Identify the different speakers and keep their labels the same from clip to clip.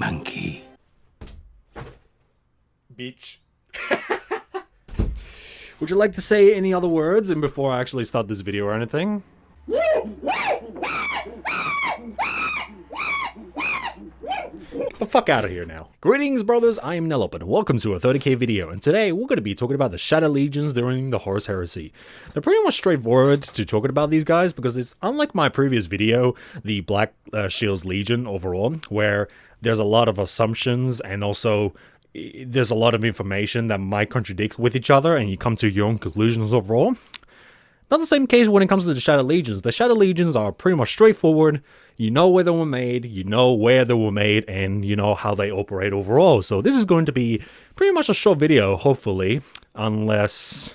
Speaker 1: monkey.
Speaker 2: Bitch. Would you like to say any other words and before I actually start this video or anything? Get the fuck out of here now. Greetings, brothers, I am Nelop and welcome to a 30k video, and today we're going to be talking about the Shadow Legions during the Horus Heresy. They're pretty much straightforward to talking about these guys because it's unlike my previous video, the Black Shields Legion overall, where there's a lot of assumptions and also there's a lot of information that might contradict with each other and you come to your own conclusions overall. Not the same case when it comes to the Shadow Legions. The Shadow Legions are pretty much straightforward. You know where they were made, you know where they were made, and you know how they operate overall. So this is going to be pretty much a short video, hopefully, unless...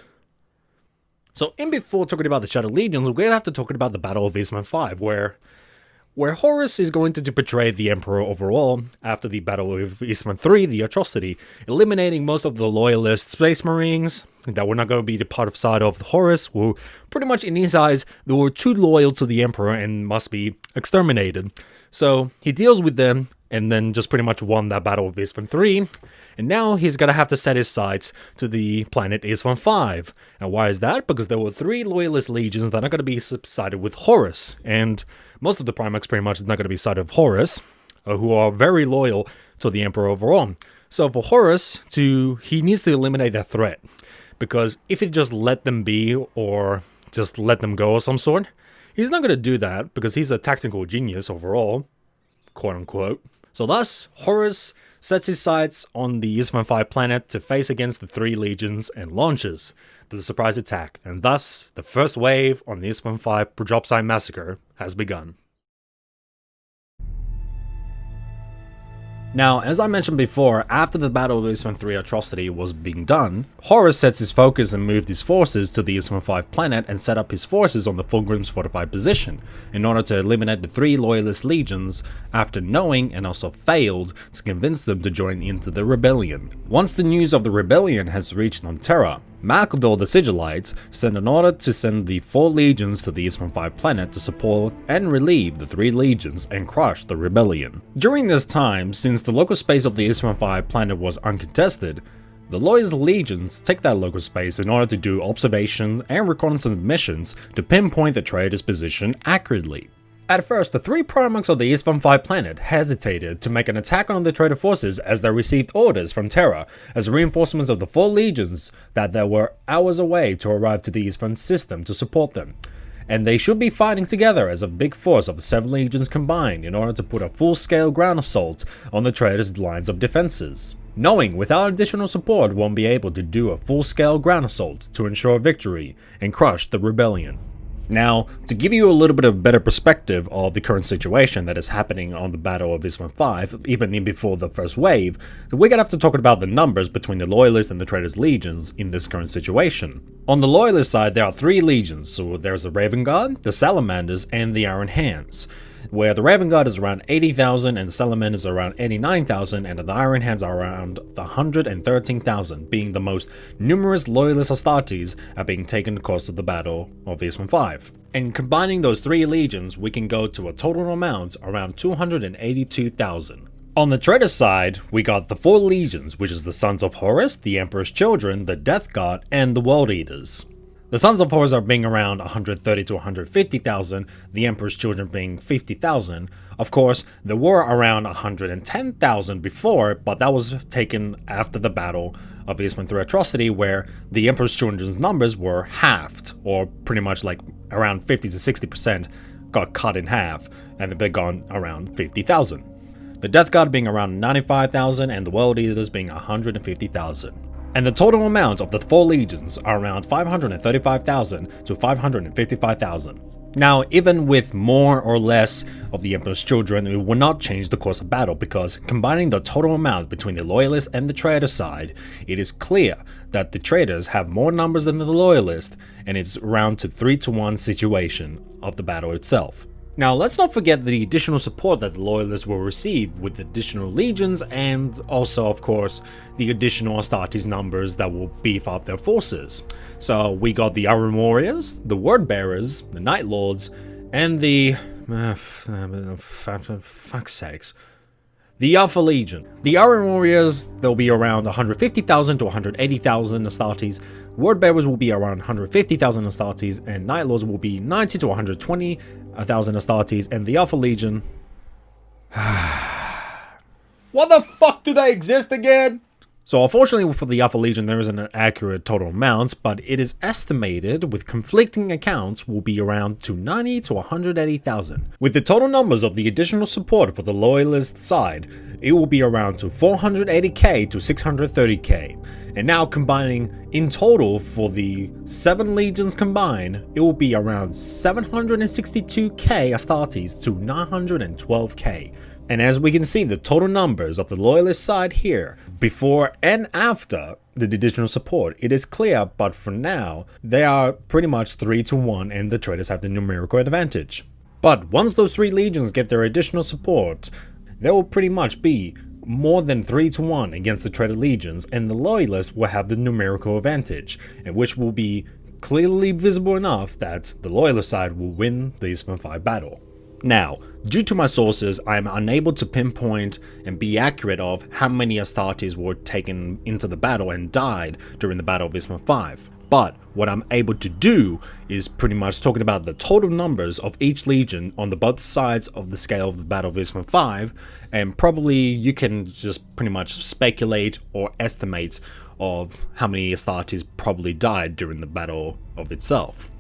Speaker 2: So in before talking about the Shadow Legions, we're going to have to talk about the Battle of Istvaan 5, where Horus is going to betray the Emperor overall after the Battle of Istvaan 3, the Atrocity, eliminating most of the loyalist Space Marines that were not going to be the part of side of Horus, who pretty much in his eyes, they were too loyal to the Emperor and must be exterminated. So he deals with them and then just pretty much won that Battle of Istvaan 3, and now he's gonna have to set his sights to the planet Istvaan 5. And why is that? Because there were 3 loyalist legions that are gonna be sided with Horus, and most of the Primax pretty much is not gonna be sided with Horus, who are very loyal to the Emperor overall. So for Horus, he needs to eliminate that threat, because if he just let them be, or just let them go of some sort, he's not gonna do that, because he's a tactical genius overall, quote unquote. So thus, Horus sets his sights on the Istvaan 5 planet to face against the 3 legions and launches the surprise attack, and thus, the first wave on the Istvaan 5 Dropside Massacre has begun. Now, as I mentioned before, after the Battle of Istvaan 3 Atrocity was being done, Horus sets his focus and moved his forces to the Istvaan 5 planet and set up his forces on the Fulgrim's fortified position in order to eliminate the 3 loyalist legions after knowing and also failed to convince them to join into the rebellion. Once the news of the rebellion has reached Terra, Malcador the Sigillites sent an order to send the 4 legions to the Istvaan 5 planet to support and relieve the 3 legions and crush the rebellion. During this time, since the local space of the Istvaan 5 planet was uncontested, the loyalist legions take that local space in order to do observation and reconnaissance missions to pinpoint the traitor's position accurately. At first, the 3 Primarchs of the Istvaan 5 planet hesitated to make an attack on the traitor forces as they received orders from Terra as reinforcements of the 4 legions that they were hours away to arrive to the Istvaan system to support them. And they should be fighting together as a big force of 7 legions combined in order to put a full-scale ground assault on the traitor's lines of defenses. Knowing without additional support won't be able to do a full-scale ground assault to ensure victory and crush the rebellion. Now, to give you a little bit of a better perspective of the current situation that is happening on the Battle of Istvaan 5, even in before the first wave, we're gonna have to talk about the numbers between the Loyalists and the Traitor's legions in this current situation. On the Loyalist side, there are 3 legions, so there's the Raven Guard, the Salamanders, and the Iron Hands, where the Raven Guard is around 80,000 and the Salamanders are around 89,000 and the Iron Hands are around 113,000, being the most numerous loyalist Astartes are being taken the course of the Battle of Istvaan 5. And combining those 3 legions, we can go to a total amount around 282,000. On the Traitor side, we got the 4 legions, which is the Sons of Horus, the Emperor's Children, the Death Guard, and the World Eaters. The Sons of Horus are being around 130 to 150,000, the Emperor's Children being 50,000. Of course, there were around 110,000 before, but that was taken after the Battle of Istvaan 3 Atrocity, where the Emperor's Children's numbers were halved, or pretty much like around 50 to 60% got cut in half, and they've gone around 50,000. The Death Guard being around 95,000, and the World Eaters being 150,000. And the total amount of the 4 legions are around 535,000 to 555,000. Now, even with more or less of the Emperor's Children, it will not change the course of battle, because combining the total amount between the Loyalist and the Traitor side, it is clear that the Traitors have more numbers than the Loyalist, and it's around to 3-to-1 situation of the battle itself. Now, let's not forget the additional support that the Loyalists will receive with additional legions and also, of course, the additional Astartes numbers that will beef up their forces. So we got the Iron Warriors, the Word Bearers, the Night Lords, and the... fuck's sakes. The Alpha Legion. The Iron Warriors, they'll be around 150,000 to 180,000 Astartes. Wordbearers will be around 150,000 Astartes, and Night Lords will be 90 to 120,000 Astartes, and the Alpha Legion... What the fuck do they exist again? So unfortunately for the Alpha Legion there isn't an accurate total amount, but it is estimated with conflicting accounts will be around 90 to 180,000. With the total numbers of the additional support for the Loyalist side, it will be around to 480k to 630k. And now combining in total for the 7 legions combined, it will be around 762k Astartes to 912k. And as we can see the total numbers of the Loyalist side here, before and after the additional support, it is clear, but for now, they are pretty much 3 to 1 and the Traitors have the numerical advantage. But once those 3 legions get their additional support, there will pretty much be more than 3 to 1 against the Traitor legions, and the Loyalists will have the numerical advantage, and which will be clearly visible enough that the Loyalist side will win the Istvaan 5 battle. Now, due to my sources, I am unable to pinpoint and be accurate of how many Astartes were taken into the battle and died during the Battle of Istvaan 5. But what I'm able to do is pretty much talking about the total numbers of each legion on the both sides of the scale of the Battle of Istvaan 5, and probably you can just pretty much speculate or estimate of how many Astartes probably died during the battle of itself.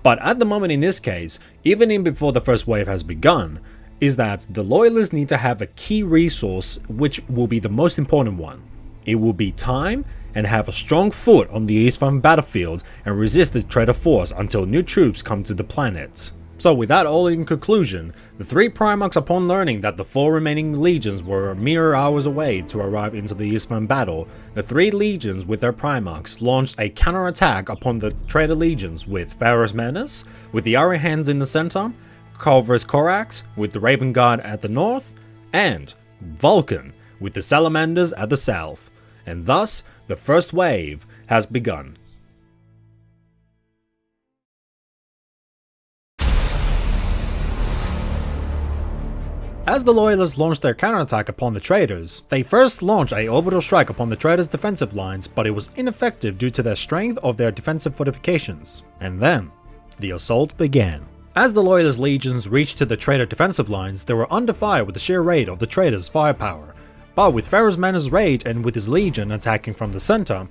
Speaker 2: But at the moment in this case, even in before the first wave has begun, is that the Loyalists need to have a key resource which will be the most important one. It will be time and have a strong foot on the Istvaan battlefield and resist the Traitor force until new troops come to the planet. So with that all in conclusion, the 3 Primarchs, upon learning that the 4 remaining legions were mere hours away to arrive into the Istvaan battle, the 3 legions with their Primarchs launched a counterattack upon the Traitor legions with Pharaoh's Menace, with the Iron Hands in the center, Corvus Corax with the Raven Guard at the north, and Vulcan with the Salamanders at the south. And thus, the first wave has begun. As the Loyalists launched their counterattack upon the Traitors, they first launched an orbital strike upon the Traitors' defensive lines, but it was ineffective due to the strength of their defensive fortifications. And then, the assault began. As the Loyalist legions reached to the Traitor defensive lines, they were under fire with the sheer rate of the Traitors' firepower. But with Pharaoh's Menace's rage and with his legion attacking from the center,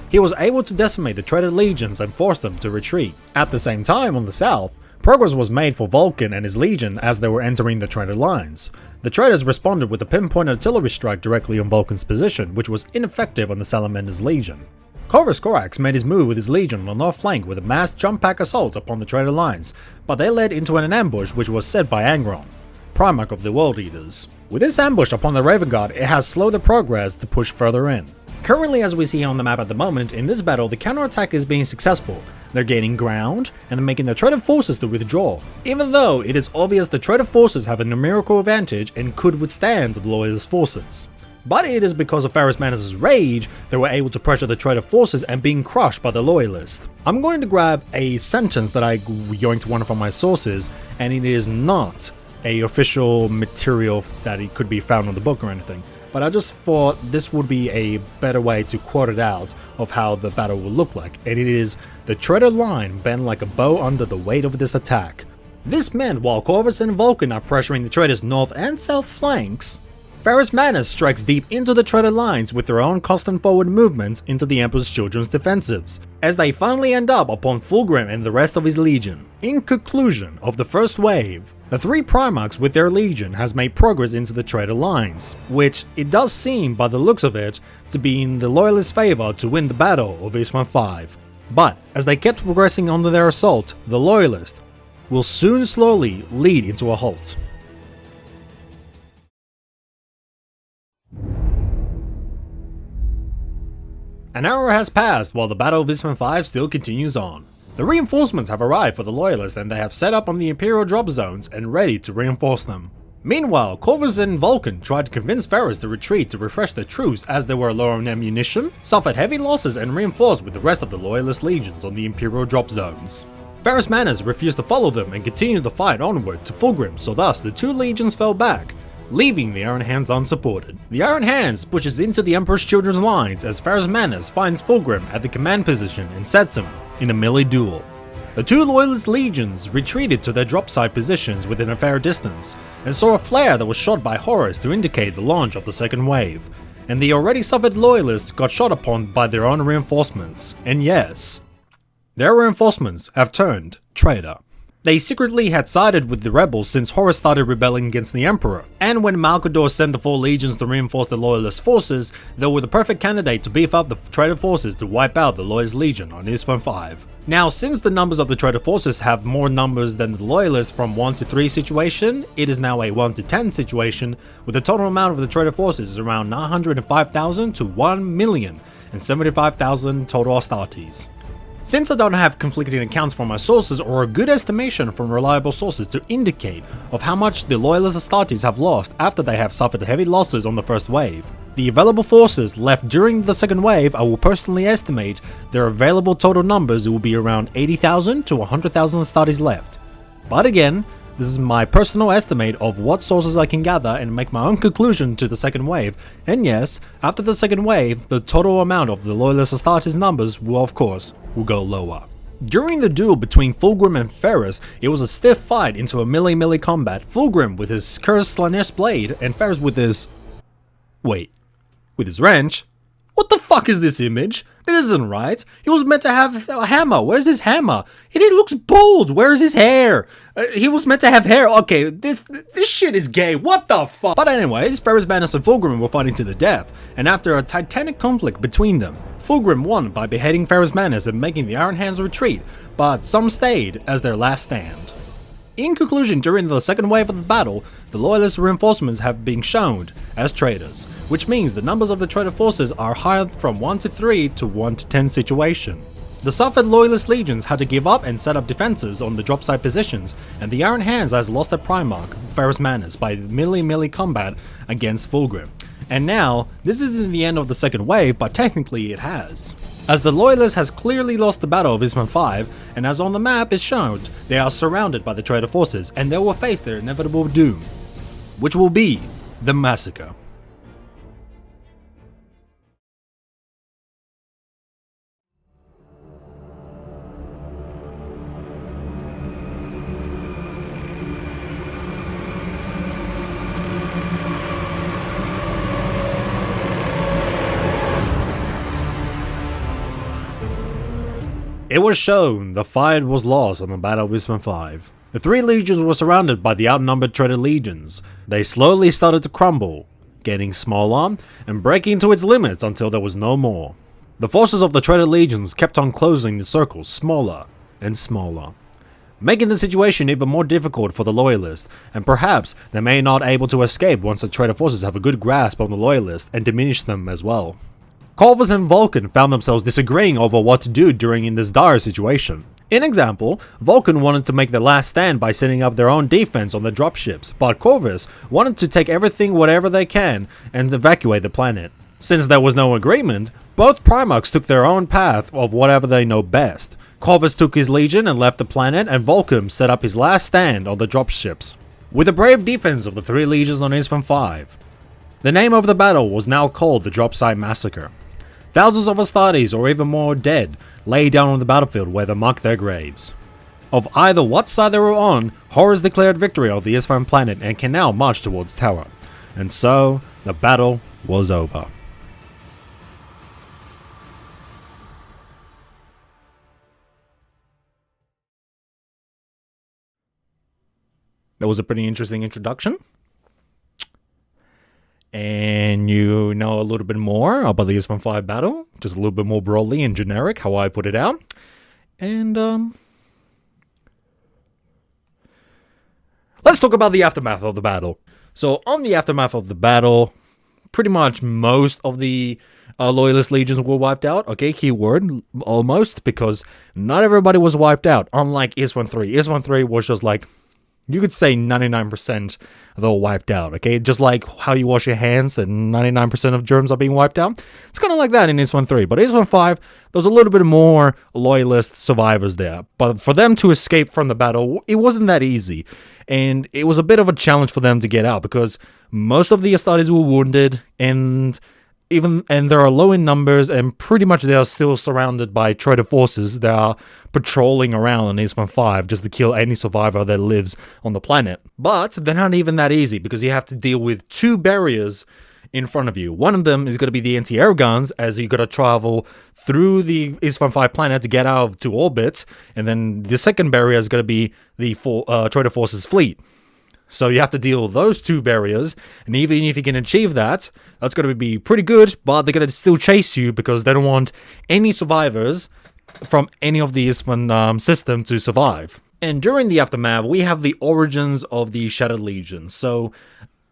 Speaker 2: he was able to decimate the Traitor legions and force them to retreat. At the same time, on the south, progress was made for Vulcan and his legion as they were entering the Traitor lines. The Traitors responded with a pinpoint artillery strike directly on Vulcan's position, which was ineffective on the Salamander's legion. Corvus Corax made his move with his legion on the north flank with a mass jump pack assault upon the Traitor lines, but they led into an ambush which was set by Angron, Primarch of the World Eaters. With this ambush upon the Raven Guard, it has slowed the progress to push further in. Currently, as we see on the map at the moment, in this battle the counterattack is being successful. They're gaining ground and they're making the Traitor forces to withdraw, even though it is obvious the Traitor forces have a numerical advantage and could withstand the Loyalist forces. But it is because of Pharaoh's Menace's rage they were able to pressure the Traitor forces and being crushed by the Loyalists. I'm going to grab a sentence that I'm going to one of my sources, and it is not a official material that it could be found on the book or anything, but I just thought this would be a better way to quote it out of how the battle will look like, and it is, "The Traitor line bent like a bow under the weight of this attack." This meant while Corvus and Vulcan are pressuring the Traitor's north and south flanks, Pharaoh's Menace strikes deep into the Traitor lines with their own constant forward movements into the Emperor's Children's defensives, as they finally end up upon Fulgrim and the rest of his legion. In conclusion of the first wave, the 3 Primarchs with their legion has made progress into the Traitor lines, which it does seem by the looks of it to be in the Loyalist favour to win the battle of Istvaan 5. But as they kept progressing under their assault, the Loyalists will soon slowly lead into a halt. An hour has passed while the Battle of Istvaan 5 still continues on. The reinforcements have arrived for the Loyalists and they have set up on the Imperial drop zones and ready to reinforce them. Meanwhile, Corvus and Vulcan tried to convince Pharaohs to retreat to refresh their troops as they were low on ammunition, suffered heavy losses and reinforced with the rest of the Loyalist legions on the Imperial drop zones. Pharaoh's Menace refused to follow them and continued the fight onward to Fulgrim, so thus the 2 legions fell back. leaving the Iron Hands unsupported. The Iron Hands pushes into the Emperor's Children's lines as Pharismanus finds Fulgrim at the command position and sets him in a melee duel. The two Loyalist legions retreated to their drop site positions within a fair distance, and saw a flare that was shot by Horus to indicate the launch of the second wave, and the already suffered Loyalists got shot upon by their own reinforcements, and yes, their reinforcements have turned traitor. They secretly had sided with the rebels since Horus started rebelling against the Emperor, and when Malcador sent the 4 legions to reinforce the Loyalist forces, they were the perfect candidate to beef up the traitor forces to wipe out the Loyalist legion on Istvaan 5. Now, since the numbers of the traitor forces have more numbers than the Loyalists from 1 to 3 situation, it is now a 1 to 10 situation, with the total amount of the traitor forces is around 905,000 to 1,075,000 total Astartes. Since I don't have conflicting accounts from my sources or a good estimation from reliable sources to indicate of how much the Loyalist Astartes have lost after they have suffered heavy losses on the first wave, the available forces left during the second wave, I will personally estimate their available total numbers will be around 80,000 to 100,000 Astartes left. But again, this is my personal estimate of what sources I can gather and make my own conclusion to the second wave, and yes, after the second wave, the total amount of the Loyalist Astartes numbers will of course go lower. During the duel between Fulgrim and Ferrus, it was a stiff fight into a melee combat, Fulgrim with his cursed Slanesh blade and Ferrus with his... wait, with his wrench? What the fuck is this image? This isn't right. He was meant to have a hammer. Where's his hammer? He looks bald. Where's his hair? He was meant to have hair. Okay, this shit is gay. What the fuck? But anyways, Pharismanus and Fulgrim were fighting to the death, and after a titanic conflict between them, Fulgrim won by beheading Pharismanus and making the Iron Hands retreat, but some stayed as their last stand. In conclusion, during the second wave of the battle, the Loyalist reinforcements have been shown as traitors, which means the numbers of the traitor forces are higher from 1 to 3 to 1 to 10 situation. The suffered Loyalist legions had to give up and set up defenses on the drop site positions, and the Iron Hands has lost their Primarch, Pharismanus, by melee combat against Fulgrim. And now, this isn't the end of the second wave, but technically it has. As the Loyalist has clearly lost the battle of Istvaan 5, and as on the map is shown, they are surrounded by the traitor forces, and they will face their inevitable doom, which will be the Massacre. It was shown the fight was lost on the Battle of Istvaan 5. The 3 legions were surrounded by the outnumbered traitor legions. They slowly started to crumble, getting smaller and breaking to its limits until there was no more. The forces of the traitor legions kept on closing the circle smaller and smaller, making the situation even more difficult for the Loyalists, and perhaps they may not able to escape once the traitor forces have a good grasp on the Loyalists and diminish them as well. Corvus and Vulcan found themselves disagreeing over what to do in this dire situation. In example, Vulcan wanted to make their last stand by setting up their own defense on the dropships, but Corvus wanted to take everything whatever they can and evacuate the planet. Since there was no agreement, both Primarchs took their own path of whatever they know best. Corvus took his legion and left the planet, and Vulcan set up his last stand on the dropships. With a brave defense of the 3 legions on Istvaan 5, the name of the battle was now called the Dropsite Massacre. Thousands of Astartes, or even more dead, lay down on the battlefield where they marked their graves. Of either what side they were on, Horus declared victory of the Istvaan planet and can now march towards Tower. And so, the battle was over. That was a pretty interesting introduction. And you know a little bit more about the Istvaan 5 battle, just a little bit more broadly and generic, how I put it out. And, let's talk about the aftermath of the battle. So, on the aftermath of the battle, pretty much most of the Loyalist legions were wiped out. Okay, keyword, almost, because not everybody was wiped out, unlike Istvaan 3. Istvaan 3 was just like, you could say 99% are all wiped out, okay? Just like how you wash your hands and 99% of germs are being wiped out. It's kind of like that in Istvaan 3. But Istvaan 5, there's a little bit more loyalist survivors there. But for them to escape from the battle, it wasn't that easy. And it was a bit of a challenge for them to get out because most of the Astartes were wounded and there are low in numbers, and pretty much they are still surrounded by Traitor forces that are patrolling around in Istvaan 5 just to kill any survivor that lives on the planet. But they're not even that easy because you have to deal with 2 barriers in front of you. One of them is going to be the anti-air guns, as you got to travel through the Istvaan 5 planet to get out to orbit, and then the second barrier is going to be the Traitor forces fleet. So you have to deal with those 2 barriers, and even if you can achieve that, that's going to be pretty good, but they're going to still chase you because they don't want any survivors from any of the Istvaan system to survive. And during the aftermath, we have the origins of the Shattered Legion. So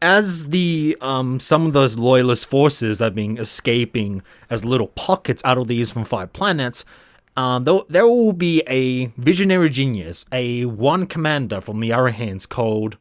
Speaker 2: as the some of those loyalist forces have been escaping as little pockets out of the Istvaan 5 planets, there will be a visionary genius, a one commander from the Arahants called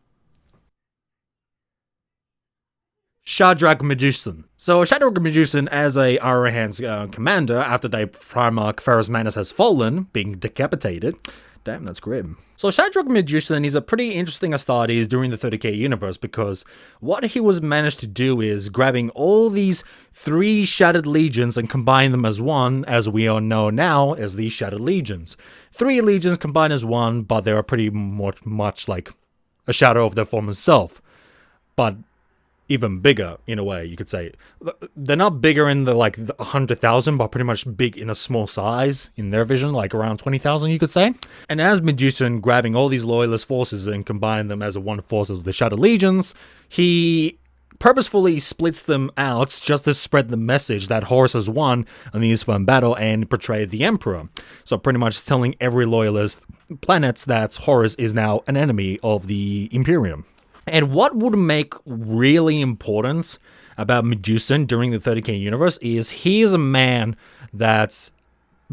Speaker 2: Shadrach Medusan. So Shadrach Medusan, as a Arahant's commander, after their Primarch Ferrus Manus has fallen, being decapitated. Damn, that's grim. So Shadrach Medusan is a pretty interesting Astartes during the 30k universe because what he was managed to do is grabbing all these 3 Shattered Legions and combine them as one, as we all know now as the Shattered Legions. 3 legions combined as one, but they are pretty much like a shadow of their former self. But even bigger, in a way, you could say. They're not bigger in the 100,000, but pretty much big in a small size, in their vision, like around 20,000, you could say. And as Medusan grabbing all these loyalist forces and combining them as a one force of the Shattered Legions, he purposefully splits them out just to spread the message that Horus has won on the Istvaan battle and portrayed the Emperor. So pretty much telling every loyalist planet that Horus is now an enemy of the Imperium. And what would make really important about Medusan during the 30k universe is he is a man that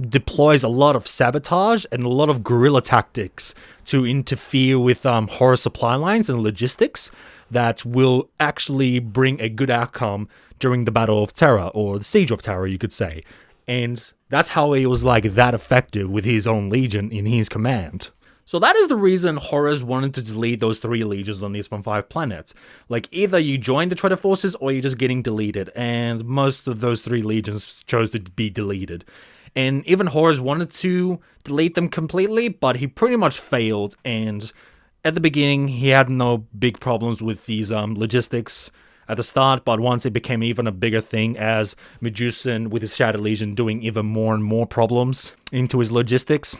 Speaker 2: deploys a lot of sabotage and a lot of guerrilla tactics to interfere with Horus supply lines and logistics that will actually bring a good outcome during the Battle of Terra, or the Siege of Terra, you could say. And that's how he was that effective with his own legion in his command. So that is the reason Horus wanted to delete those 3 legions on the Istvaan 5 planets. Either you join the Traitor forces or you're just getting deleted, and most of those 3 legions chose to be deleted. And even Horus wanted to delete them completely, but he pretty much failed, and at the beginning he had no big problems with these logistics at the start, but once it became even a bigger thing as Medusan with his Shattered Legion doing even more and more problems into his logistics,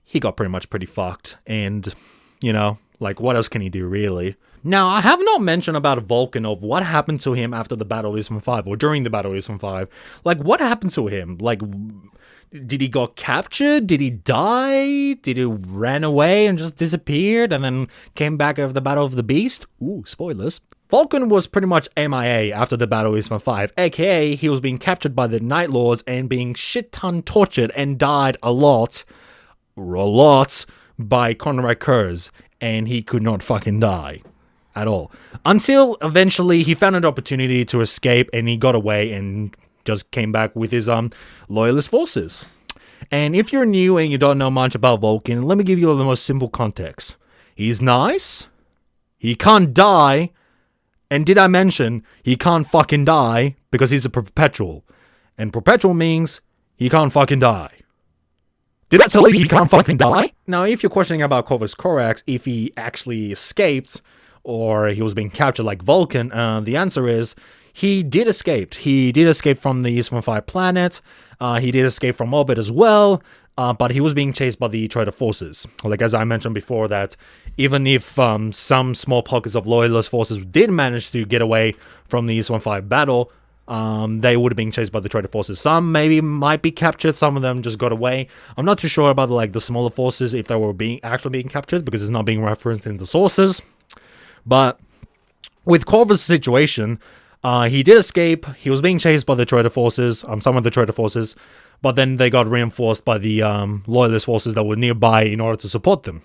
Speaker 2: he got pretty fucked, and, what else can he do, really? Now, I have not mentioned about Vulcan of what happened to him after the Battle of Istvaan 5, or during the Battle of Istvaan 5. What happened to him? Did he got captured? Did he die? Did he ran away and just disappeared, and then came back after the Battle of the Beast? Ooh, spoilers. Vulcan was pretty much MIA after the Battle of Istvaan 5, aka he was being captured by the Night Lords and being shit-ton tortured and died a lot by Conrad Kurz, and he could not fucking die at all. Until eventually he found an opportunity to escape, and he got away and just came back with his loyalist forces. And if you're new and you don't know much about Vulcan, let me give you the most simple context. He's nice, he can't die, and did I mention he can't fucking die because he's a perpetual. And perpetual means he can't fucking die. Did that tell you he can't fucking die? Now, if you're questioning about Corvus Corax, if he actually escaped, or he was being captured like Vulcan, the answer is, he did escape. He did escape from the Istvaan 5 planet, he did escape from orbit as well, but he was being chased by the Traitor forces. As I mentioned before, that even if some small pockets of loyalist forces did manage to get away from the Istvaan 5 battle, they would have been chased by the Traitor forces. Some might be captured, some of them just got away. I'm not too sure about the smaller forces, if they were actually being captured, because it's not being referenced in the sources. But with Corvus' situation, he did escape. He was being chased by the Traitor forces, some of the Traitor forces, but then they got reinforced by the loyalist forces that were nearby in order to support them.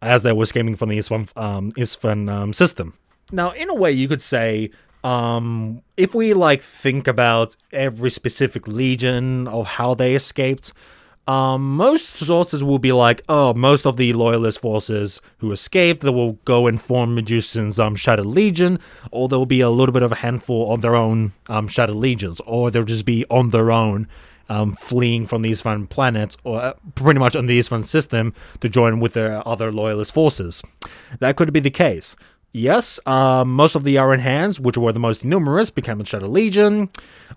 Speaker 2: as they were escaping from the Istvaan system. Now, in a way, you could say, if we like think about every specific legion of how they escaped, most sources will be like, oh, most of the loyalist forces who escaped, they will go and form Medusan's Shattered Legion, or there will be a little bit of a handful of their own Shattered Legions, or they'll just be on their own, fleeing from the Istvaan planet, or pretty much on the Istvaan system, to join with their other loyalist forces. That could be the case. Yes, most of the Iron Hands, which were the most numerous, became a Shattered Legion.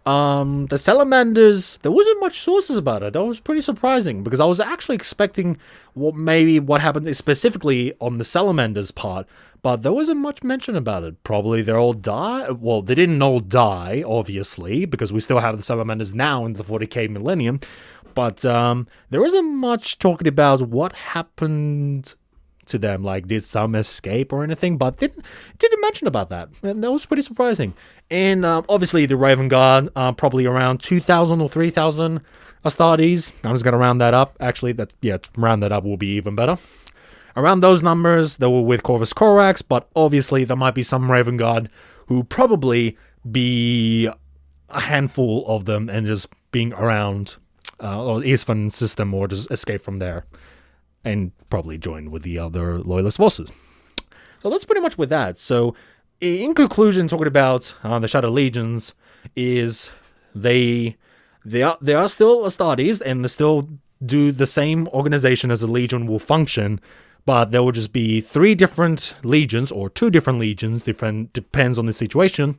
Speaker 2: The Salamanders, there wasn't much sources about it. That was pretty surprising, because I was actually expecting what happened specifically on the Salamanders part, but there wasn't much mention about it. Probably they all died. Well, they didn't all die, obviously, because we still have the Salamanders now in the 40k millennium, but there isn't much talking about what happened to them, like did some escape or anything, but didn't mention about that, and that was pretty surprising. And obviously the Raven Guard, probably around 2,000 or 3,000 Astartes. I'm just gonna round that up. Actually, round that up will be even better. Around those numbers, they were with Corvus Corax, but obviously there might be some Raven Guard who probably be a handful of them and just being around or Istvaan system, or just escape from there and probably join with the other loyalist forces. So that's pretty much with that. So in conclusion, talking about the Shattered Legions, is they are still Astartes, and they still do the same organization as a legion will function, but there will just be 3 different legions, or 2 different legions, depends on the situation,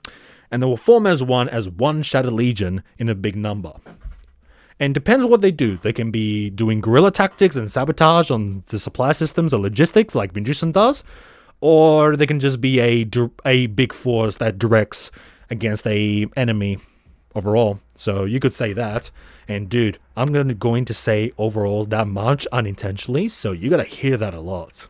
Speaker 2: and they will form as one Shattered Legion in a big number. And depends on what they do. They can be doing guerrilla tactics and sabotage on the supply systems or logistics like Medusan does, or they can just be a big force that directs against a enemy overall. So you could say that. And dude, I'm going to say overall that much unintentionally, so you gotta hear that a lot.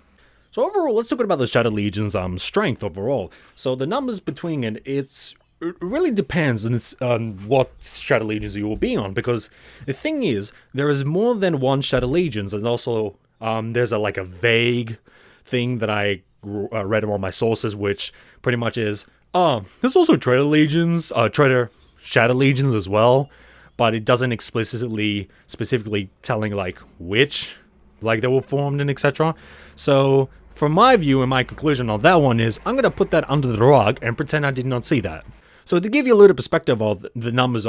Speaker 2: So overall, let's talk about the Shattered Legion's strength overall. So the numbers between it really depends on what Shattered Legions you will be on, because the thing is, there is more than one Shattered Legions, and also there's a vague thing that I read on my sources, which pretty much is, there's also Traitor Shattered Legions as well, but it doesn't specifically telling which they were formed and etc. So from my view and my conclusion on that one is, I'm gonna put that under the rug and pretend I did not see that. So to give you a little perspective of the numbers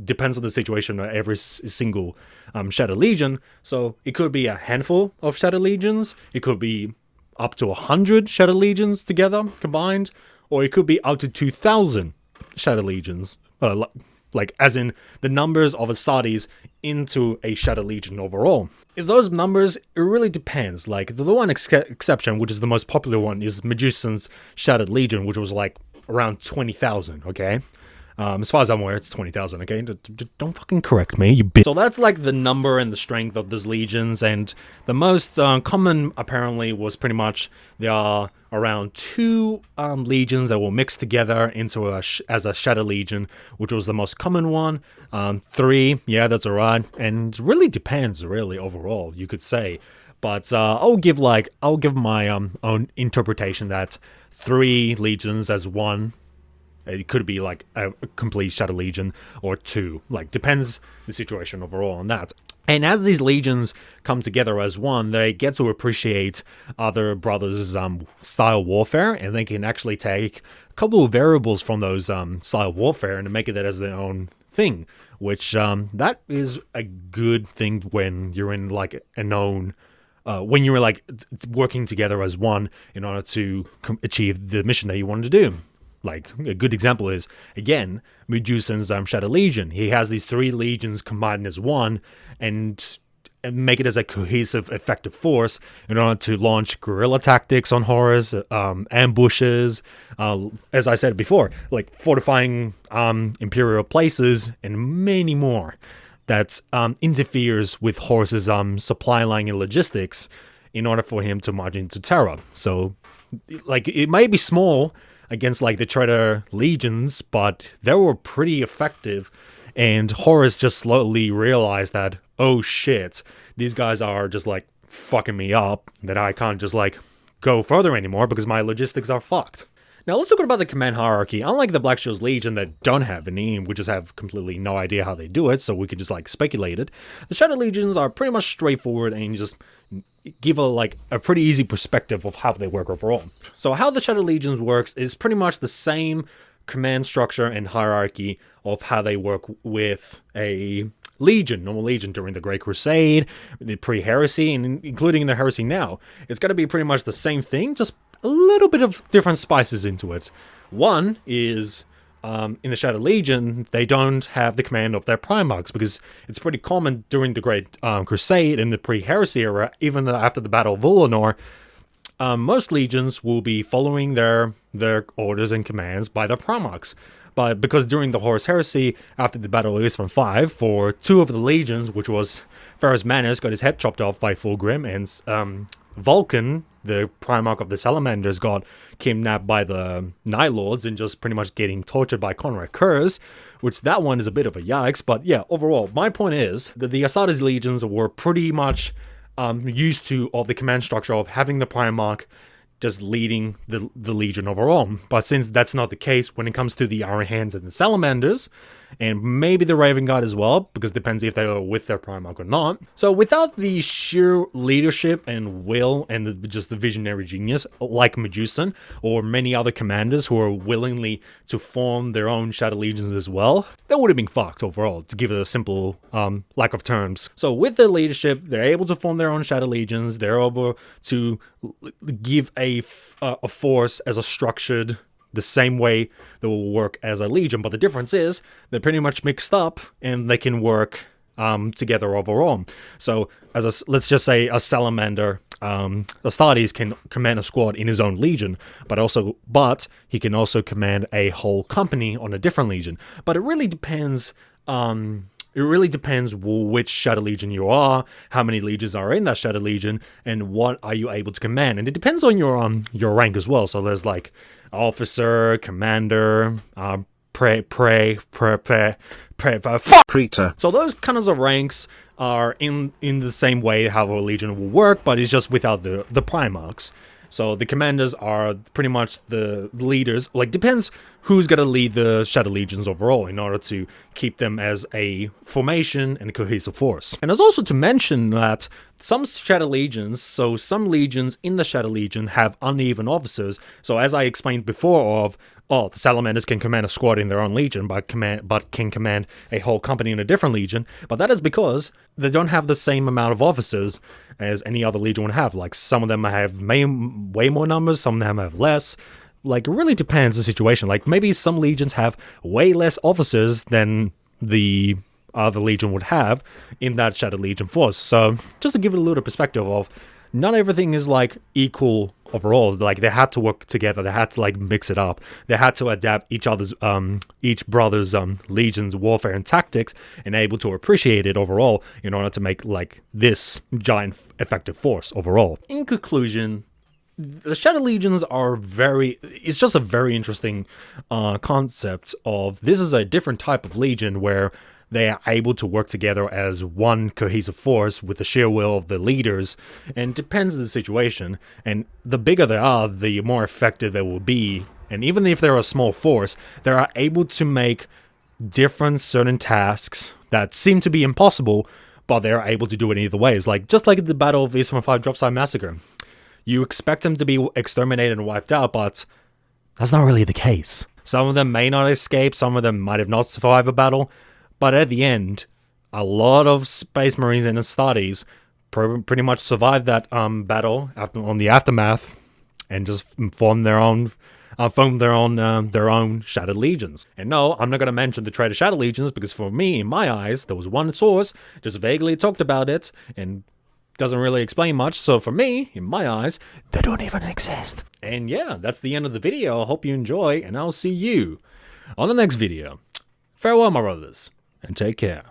Speaker 2: depends on the situation of every single Shattered Legion. So it could be a handful of Shattered Legions, it could be up to 100 Shattered Legions together, combined, or it could be up to 2,000 Shattered Legions, as in the numbers of Astartes into a Shattered Legion overall. Those numbers, it really depends. The one exception, which is the most popular one, is Medusan's Shattered Legion, which was around 20,000, okay? As far as I'm aware, it's 20,000, okay? Don't fucking correct me, you bitch. So that's the number and the strength of those legions, and the most common, apparently, was pretty much there are around 2 legions that will mix together into as a Shattered Legion, which was the most common one. 3, yeah, that's alright, and it really depends, really, overall, you could say. But I'll give my own interpretation that 3 legions as one. It could be a complete Shattered Legion, or 2. Depends the situation overall on that. And as these legions come together as one, they get to appreciate other brothers' style warfare, and they can actually take a couple of variables from those style warfare and make it as their own thing. Which that is a good thing when you're in a known. When you're working together as one in order to achieve the mission that you wanted to do. A good example is, again, Medusan's Shattered Legion. He has these 3 legions combined as one, and make it as a cohesive, effective force in order to launch guerrilla tactics on horrors, ambushes, as I said before, fortifying Imperial places, and many more. That interferes with Horus's supply line and logistics in order for him to march into Terra. So, it may be small against the Traitor Legions, but they were pretty effective, and Horus just slowly realized that, oh shit, these guys are just fucking me up that I can't just like go further anymore because my logistics are fucked. Now let's talk about the command hierarchy. Unlike the Black Shield's Legion that don't have any, we just have completely no idea how they do it, so we can just like speculate it. The Shadow Legions are pretty much straightforward and just give a pretty easy perspective of how they work overall. So how the Shadow Legions works is pretty much the same command structure and hierarchy of how they work with a legion, normal legion during the Great Crusade, the pre-heresy, and including the heresy now. It's going to be pretty much the same thing, just a little bit of different spices into it. One is, in the Shadow Legion, they don't have the command of their Primarchs, because it's pretty common during the Great Crusade and the pre-heresy era, even after the Battle of Ullanor, most legions will be following their orders and commands by their Primarchs. But because during the Horus Heresy, after the Battle of Istvaan 5, for two of the legions, which was Ferrus Manus got his head chopped off by Fulgrim, and Vulcan, the Primarch of the Salamanders, got kidnapped by the Night Lords and just pretty much getting tortured by Conrad Curze, which that one is a bit of a yikes. But yeah, overall, my point is that the Astartes legions were pretty much used to of the command structure of having the Primarch just leading the legion overall. But since that's not the case when it comes to the Iron Hands and the Salamanders, and maybe the Raven Guard as well, because it depends if they are with their Primarch or not. So without the sheer leadership and will and just the visionary genius, like Medusan or many other commanders who are willingly to form their own Shadow Legions as well, they would have been fucked overall, to give it a simple lack of terms. So with their leadership, they're able to form their own Shadow Legions. They're able to give a force as a structured, the same way that will work as a legion, but the difference is they're pretty much mixed up and they can work together overall. So let's just say a Salamander, Astartes can command a squad in his own legion, but he can also command a whole company on a different legion. But it really depends. It really depends which Shadow Legion you are, how many legions are in that Shadow Legion, and what are you able to command. And it depends on your rank as well. So there's like officer, commander, Traitor. So those kinds of ranks are in the same way how a legion will work, but it's just without the Primarchs. So the commanders are pretty much the leaders. Like, depends who's going to lead the Shadow Legions overall in order to keep them as a formation and a cohesive force. And there's also to mention that some Shadow Legions, so some legions in the Shadow Legion have uneven officers. So as I explained before the Salamanders can command a squad in their own legion, but can command a whole company in a different legion. But that is because they don't have the same amount of officers as any other legion would have. Like, some of them have way more numbers, some of them have less. Like, it really depends the situation. Like, maybe some legions have way less officers than the other legion would have in that Shadow Legion force. So, just to give it a little perspective of, not everything is like equal overall. Like, they had to work together, they had to like mix it up, they had to adapt each brother's legion's warfare and tactics, and able to appreciate it overall in order to make like this giant effective force overall. In conclusion, the Shadow Legions are it's just a very interesting concept of, this is a different type of legion where they are able to work together as one cohesive force with the sheer will of the leaders, and depends on the situation. And the bigger they are, the more effective they will be. And even if they're a small force, they are able to make different certain tasks that seem to be impossible, but they're able to do it in either ways. Like, just like the Battle of Istvaan 5 Dropside Massacre. You expect them to be exterminated and wiped out, but that's not really the case. Some of them may not escape, some of them might have not survived a battle, but at the end, a lot of Space Marines and Astartes pretty much survived that battle on the aftermath, and just formed their own Shadow Legions. And no, I'm not going to mention the Traitor Shadow Legions, because for me, in my eyes, there was one source just vaguely talked about it and doesn't really explain much. So for me, in my eyes, they don't even exist. And yeah, that's the end of the video. I hope you enjoy, and I'll see you on the next video. Farewell, my brothers, and take care.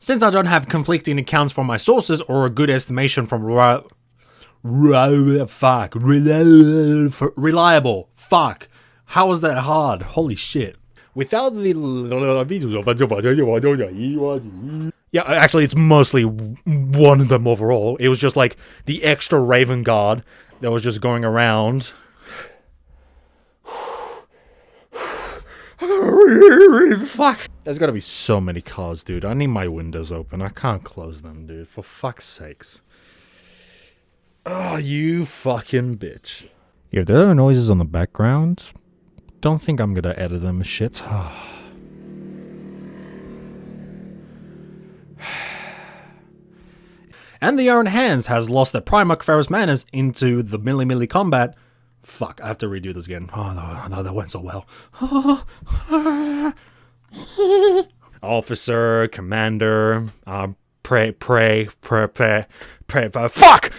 Speaker 2: Since I don't have conflicting accounts from my sources or a good estimation from Fuck. Reliable. Fuck. How was that hard? Holy shit. Without the... Yeah, actually, it's mostly one of them overall. It was just like the extra Raven Guard that was just going around. Fuck. There's gotta be so many cars, dude. I need my windows open. I can't close them, dude. For fuck's sakes. Oh, you fucking bitch. If there are noises on the background, don't think I'm gonna edit them as shit. And the Iron Hands has lost their Primarch Ferrous manners into the melee combat. Fuck, I have to redo this again. Oh no, that went so well. Officer, commander, fuck!